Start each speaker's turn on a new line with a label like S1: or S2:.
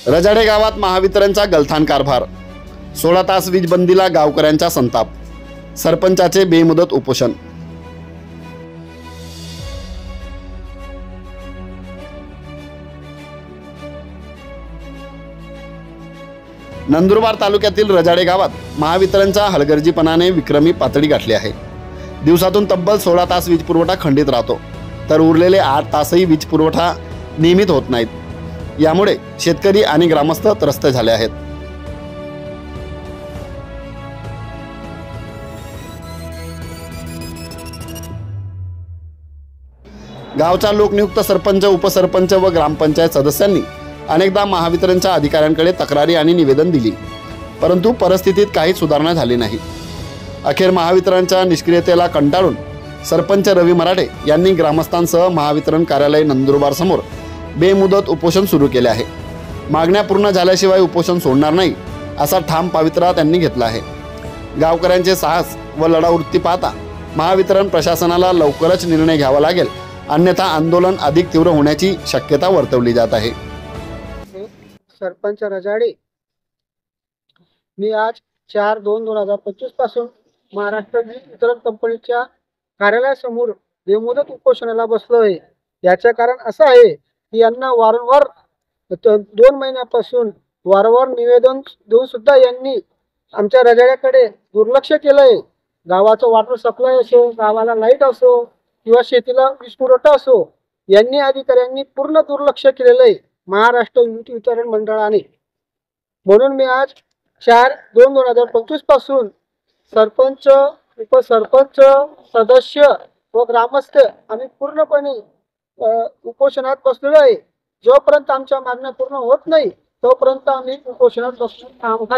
S1: रजाडे गावात महावितरणचा गलथान कारभार, 16 तास वीज बंदीला गावकऱ्यांचा संताप, सरपंचाचे बेमुदत उपोषण। नंदुरबार तालुक्यातील रजाडे गावात महावितरणच्या हलगर्जीपणाने विक्रमी पातळी गाठली आहे। दिवसातून तब्बल 16 तास वीज पुरवठा खंडित राहतो, तर उरलेले 8 तासही वीज पुरवठा नियमित होत नाहीत। यामुळे शेतकरी आणि ग्रामस्थ त्रस्त झाले आहेत। गावच्या लोकनियुक्त सरपंच, उपसरपंच व ग्रामपंचायत सदस्यांनी अनेकदा महावितरणच्या अधिकाऱ्यांकडे तक्रारी आणि निवेदन दिली, परंतु परिस्थितीत काही सुधारणा झाली नाही। अखेर महावितरणच्या निष्क्रियतेला कंटाळून सरपंच रवी मराठे यांनी ग्रामस्थांसह महावितरण कार्यालय नंदुरबार समोर बेमुदत उपोषण सुरू केले आहे। मागण्या पूर्ण झाल्याशिवाय उपोषण सोडणार नाही असा ठाम पवित्रा त्यांनी घेतला आहे। गावकऱ्यांचे साहस व लढावृत्ती पाहता महावितरण प्रशासनाला लवकरच निर्णय घ्यावा लागेल, अन्यथा आंदोलन अधिक तीव्र होण्याची शक्यता वर्तवली जात आहे।
S2: सरपंच रजाडे, मी आज 4/2/2025 पासून महाराष्ट्र वीज वितरण कंपनीच्या कार्यालयासमोर बेमुदत उपोषणाला बसलो आहे। याचे कारण असं आहे की यांना वारंवार 2 महिन्यापासून वारंवार निवेदन देऊन सुद्धा यांनी आमच्या रजाड्याकडे दुर्लक्ष केलंय। गावाचं वॉटर सप्लाय असो, गावाला लाईट असो किंवा शेतीला वीज पुरवठा असो, यांनी अधिकाऱ्यांनी पूर्ण दुर्लक्ष केलेलं आहे महाराष्ट्र वीज वितरण मंडळाने। म्हणून मी आज 4/2/2025 पासून सरपंच, उपसरपंच, सदस्य व ग्रामस्थ आम्ही पूर्णपणे उपोषणात बसलेलो आहे। जोपर्यंत आमच्या मागण्या पूर्ण होत नाही तोपर्यंत आम्ही उपोषणात बसणार आहोत।